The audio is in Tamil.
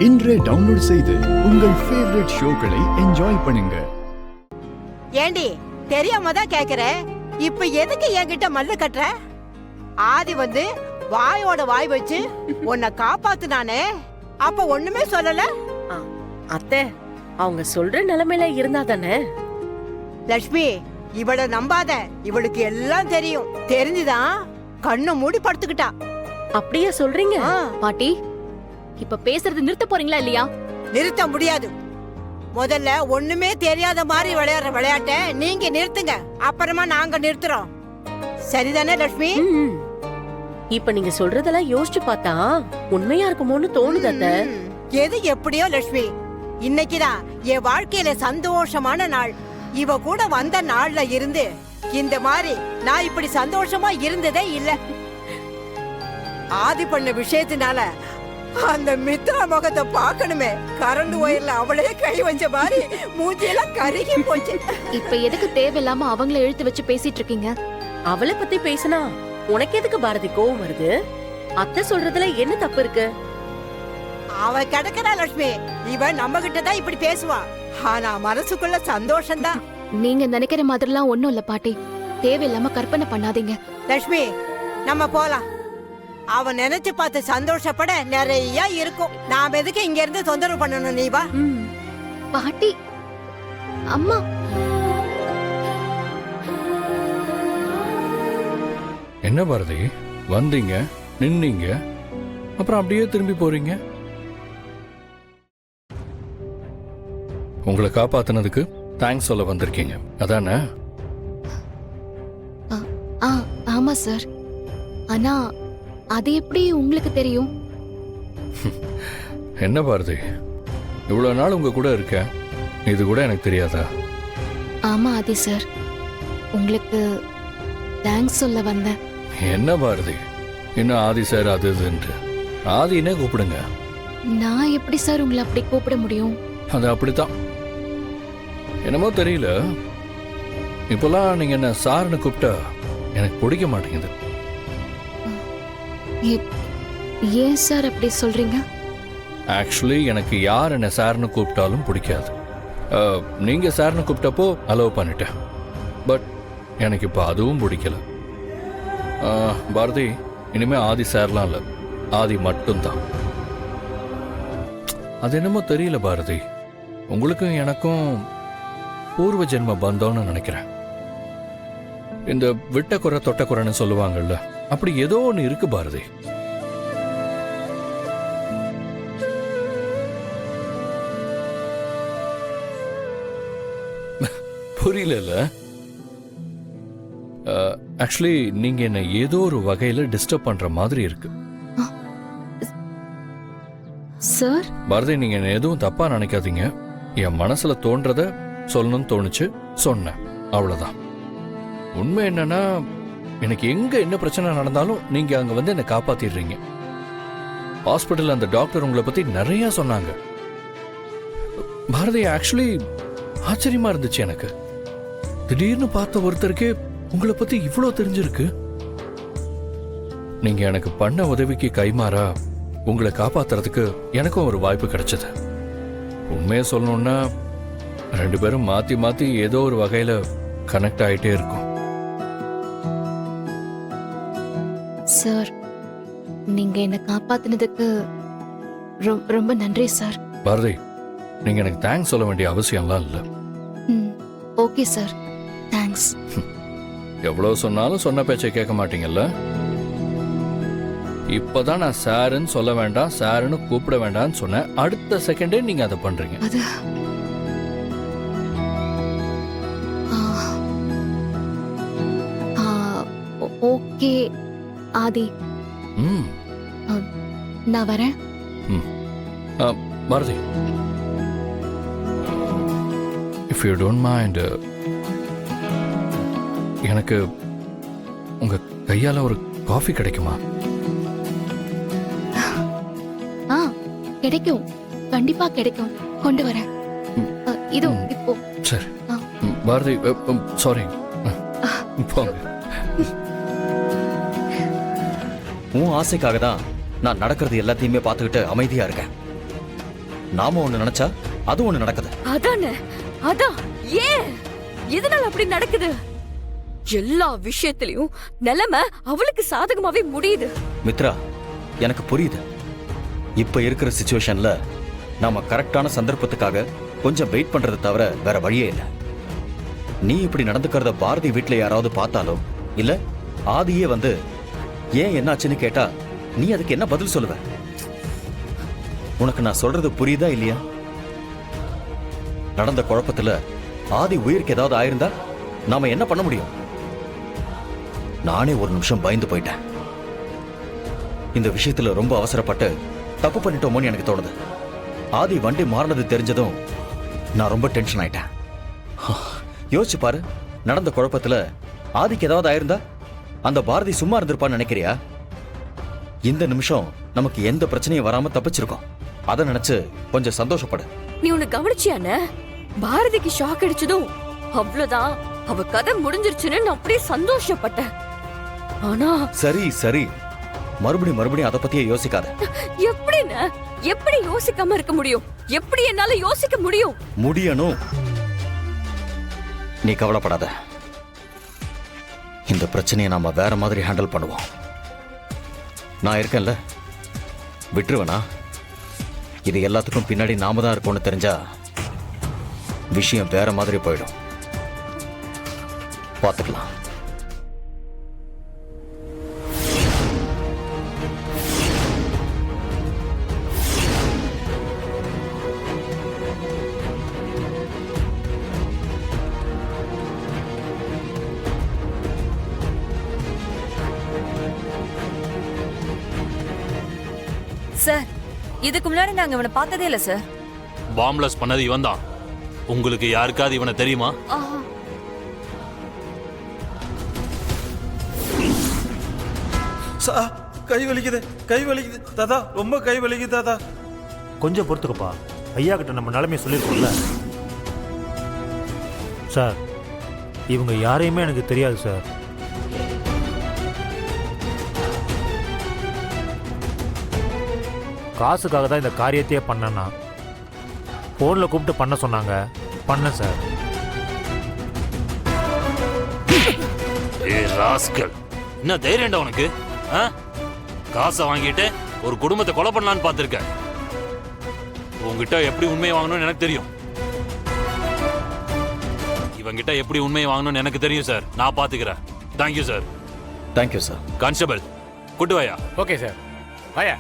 இன்றே டவுன்லோட் செய்து உங்கள் ஃபேவரட் ஷோக்களை என்ஜாய் பண்ணுங்க. ஏண்டி தெரியாம தான் கேக்குறேன், இப்ப எதுக்கு என்கிட்ட மல்லு கட்டுற? ஆதி வந்து வாயோட வாய் வச்சு உன்னை காப்பாத்துனானே, அப்ப ஒண்ணுமே சொல்லல. அத்தை, அவங்க சொல்ற நிலைமையில இருந்தா தானே. லட்சுமி, இவள நம்பாத, இவளுக்கு எல்லாம் தெரியும். தெரிஞ்சுதான் கண்ணு மூடி படுத்துக்கிட்டா. அப்படியே சொல்றீங்க? பாட்டி, இப்ப பேசுறது நிறுத்த போறீங்களா இல்லையா? நிறுத்த முடியாது. முதல்ல ஒண்ணுமே தெரியாத மாதிரி விளையாடுற விளையாட்ட நீங்க நிறுத்துங்க, அப்புறமா நாங்க நிறுத்துறோம். சரிதானே லட்சுமி? இப்ப நீங்க சொல்றதெல்லாம் யோசிச்சு பார்த்தா உண்மையா இருக்குமோன்னு தோணுது அத்தை. எது எப்படியோ லட்சுமி, இன்னைக்குதான் என் வாழ்க்கையில சந்தோஷமான நாள். இவ கூட வந்த நாள்ல இருந்து இந்த மாதிரி நான் இப்படி சந்தோஷமா இருந்ததே இல்ல. ஆதி பண்ண விஷயத்தினால அந்த மித்ரா முகத்தை பார்க்கணுமே, கரண்ட் ஒயர்ல அவளே கை வச்ச மாதிரி மூஞ்சியெல்லாம் கருகி போச்சு. இப்ப எதுக்கு தேவையில்லாம அவங்கள இழுத்து வச்சு பேசிட்டு இருக்கீங்க? அவளை பத்தி பேசினா உனக்கு எதுக்கு பாரதி கோவம் வருது? அத்தை சொல்றதுல என்ன தப்பு இருக்கு? அவ கிடக்குறா லட்சுமி, இவ நம்ம கிட்ட தான் இப்படி பேசுவா, ஆனா மனசுக்குள்ள சந்தோஷம் தான். நீங்க நினைக்கிற மாதிரிலாம் ஒண்ணும் இல்ல பாட்டி. தேவையில்லாம கற்பனை பண்ணாதீங்க. லட்சுமி, நம்ம போலாம். அவ நினைச்சு பார்த்து சந்தோஷப்பட நிறைய இருக்கும். நாம எதுக்கு இங்க இருந்து தொந்தரவு பண்ணணும்? நீ வா. பாட்டி, அம்மா. என்ன பாரதி, வந்தீங்க, நின்னீங்க, அப்புறம் அப்படியே திரும்பி போறீங்க. உங்களை காப்பாத்தினதுக்கு தேங்க்ஸ் சொல்ல வந்திருக்கீங்க, அதானே? ஆமா சார். ஆனா அது எப்படி உங்களுக்கு தெரியும்? என்ன பாரதி, இவ்வளவு நாள் உங்க கூட இருக்கேன், இது கூட எனக்கு தெரியாதா? ஆமா ஆதி சார், உங்களுக்கு தேங்க்ஸ் சொல்ல வந்தேன். என்ன பாரதி, இன்னும் ஆதி சார் அது இதுன்ட்டு ஆதினே கூப்பிடுங்க. நான் எப்படி சார் உங்களை அப்படி கூப்பிட முடியும்? அது அப்படித்தான். என்னமோ தெரியல, இப்பெல்லாம் நீங்க என்ன சார்னு கூப்பிட்டா எனக்கு பிடிக்க மாட்டேங்குது. ஏன் சார் அப்படி சொல்றீங்க? ஆக்சுவலி எனக்கு யார் என்ன சார்னு கூப்பிட்டாலும் பிடிக்காது. நீங்க சார்னு கூப்பிட்டப்போ அலோவ் பண்ணிட்டேன், பட் எனக்கு இப்போ அதுவும் பிடிக்கல. பாரதி, இனிமே ஆதி சார்லாம் இல்லை, ஆதி மட்டும்தான். அது என்னமோ தெரியல பாரதி, உங்களுக்கும் எனக்கும் பூர்வ ஜென்ம பந்தம்னு நினைக்கிறேன். இந்த விட்ட குறை தொட்ட குறைன்னு சொல்லுவாங்கல்ல, அப்படி ஏதோ ஒன்று இருக்கு பாரதி. புரியல. ஆக்சுவலி நீங்க என்ன ஏதோ ஒரு வகையில டிஸ்டர்ப் பண்ற மாதிரி இருக்கு சார். பாரதி, நீங்க என்ன எதுவும் தப்பா நினைக்காதீங்க. என் மனசுல தோன்றத சொல்லணும்னு தோணுச்சு, சொன்னேன், அவ்வளவுதான். உண்மை என்னன்னா, எனக்கு எங்க என்ன பிரச்சனை நடந்தாலும் நீங்க அங்க வந்து என்ன காப்பாத்திடுறீங்க. ஹாஸ்பிட்டல் அந்த டாக்டர் உங்களை பத்தி நிறைய சொன்னாங்க பாரதி. ஆக்சுவலி ஆச்சரியமா இருந்துச்சு எனக்கு. திடீர்னு பார்த்த ஒருத்தருக்கே உங்களை பத்தி இவ்வளவு தெரிஞ்சிருக்கு. நீங்க எனக்கு பண்ண உதவிக்கு கைமாறா உங்களை காப்பாத்துறதுக்கு எனக்கும் ஒரு வாய்ப்பு கிடைச்சது. உண்மையை சொல்லணும்னா, ரெண்டு பேரும் மாத்தி மாத்தி ஏதோ ஒரு வகையில கனெக்ட் ஆயிட்டே இருக்கும். சார், நீங்க என்ன காப்பாத்தினதுக்கு ரொம்ப நன்றி சார். பாரதி, நீங்க எனக்கு தேங்க்ஸ் சொல்ல வேண்டிய அவசியம்லாம் இல்ல. Okay sir, thanks. எவ்வளவு சொன்னாலும் சொன்ன பேச்சை கேட்க மாட்டீங்கல்ல. இப்பதான் நான் சாருன்னு சொல்ல வேண்டாம், சாருன்னு கூப்பிட வேண்டாம்னு சொன்னேன், அடுத்த செகண்டே நீங்க அதை பண்றீங்க. அது ஓகே ஆதி, நான் வரேன். Bharathi, if you don't mind, எனக்கு உங்க கையால ஒரு காஃபி கிடைக்குமா? கிடைக்கும், கண்டிப்பா கிடைக்கும், கொண்டு வரேன். இதோ இப்போ. சரி பாரதி, சாரி, போங்க. உன் ஆசைக்காக தான் நான் நடக்கிறது எல்லாத்தையுமே பார்த்துக்கிட்டு அமைதியா இருக்கேன். நாம ஒண்ணு நினைச்சா அது ஒண்ணு நடக்குது. அதானே, அதான் ஏன் எதனால அப்படி நடக்குது? எல்லா விஷயத்திலயும் நிலைமை அவளுக்கு சாதகமாவே முடியுது. மித்ரா, எனக்கு புரியுது. இப்ப இருக்கிற சிச்சுவேஷன்ல நாம கரெக்டான சந்தர்ப்பத்துக்காக கொஞ்சம் வெயிட் பண்றதை தவிர வேற வழியே இல்லை. நீ இப்படி நடந்துக்கிறத பாரதி வீட்டுல யாராவது பார்த்தாலோ இல்ல ஆதியே வந்து ஏன் என்னாச்சுன்னு கேட்டா நீ அதுக்கு என்ன பதில் சொல்லுவ? உனக்கு நான் சொல்றது புரியுதா இல்லையா? நடந்த குழப்பத்துல ஆதி உயிருக்கு ஏதாவது ஆயிருந்தா நாம என்ன பண்ண முடியும்? நானே ஒரு நிமிஷம் பயந்து போயிட்டேன். இந்த விஷயத்துல ரொம்ப அவசரப்பட்டு தப்பு பண்ணிட்டோமோன்னு எனக்கு தோணுது. ஆதி வண்டி மாறினது தெரிஞ்சதும் நான் ரொம்ப டென்ஷன் ஆயிட்டேன். யோசிச்சு பாரு, நடந்த குழப்பத்துல ஆதிக்கு ஏதாவது ஆயிருந்தா அந்த பாரதி சும்மா இருந்திருப்பான்னு நினைக்கிறியா? இந்த நிமிஷம் நமக்கு எந்த பிரச்சனையும் வராம தப்பிச்சிருக்கோம். அதை நினைச்சு கொஞ்சம் சந்தோஷப்படு. நீ உன்னை கவனிச்சியானே? பாரதிக்கு ஷாக் அடிச்சதும் அவ்வளவுதான், அவ கதை முடிஞ்சிருச்சுன்னு நான் அப்படியே சந்தோஷப்பட்டேன். ஆனா சரி சரி, மறுபடியும் அதை பத்தியே யோசிக்காத. எப்படின்னு எப்படி யோசிக்காம இருக்க முடியும்? எப்படி என்னால யோசிக்க முடியும்? முடியணும். நீ கவலைப்படாத. இந்த பிரச்சனையை நாம வேற மாதிரி ஹேண்டில் பண்ணுவோம். நான் இருக்கேன்ல, விட்டுருவனா? இது எல்லாத்துக்கும் பின்னாடி நாம தான் இருக்கோம்னு தெரிஞ்சா விஷயம் வேற மாதிரி போயிடும். பார்த்துக்கலாம். சார், இதுக்கு முன்னாடி நாங்க இவனை பார்த்ததே இல்ல சார். பாம்ப்ளஸ் பண்ணது இவன் தான். உங்களுக்கு யாருக்காவது இவனை தெரியுமா? கை வலிக்குது தாதா, ரொம்ப கை வலிக்குது தாதா. கொஞ்சம் பொறுத்துக்கப்பா, ஐயா கிட்ட நம்ம நிலைமையை சொல்லியிருக்கோம்ல. சார், இவங்க யாரையுமே எனக்கு தெரியாது சார். காசுக்காக தான் இந்த காரியத்தையே பண்ணேன்னா ஃபோனில் கூப்பிட்டு பண்ண சொன்னாங்க, பண்ணேன் சார். ஏய் ராஸ்கல், என்ன தைரியம்டா உனக்கு? காசை வாங்கிட்டு ஒரு குடும்பத்தை கொலை பண்ணலான்னு பார்த்துருக்க. உங்ககிட்ட எப்படி உண்மையை வாங்கணும்னு எனக்கு தெரியும். இவங்கிட்ட எப்படி உண்மையை வாங்கணும்னு எனக்கு தெரியும் சார். நான் பார்த்துக்கிறேன். Thank you sir. Thank you sir. Constable, கூட்டு வாயா. ஓகே சார், வாயா.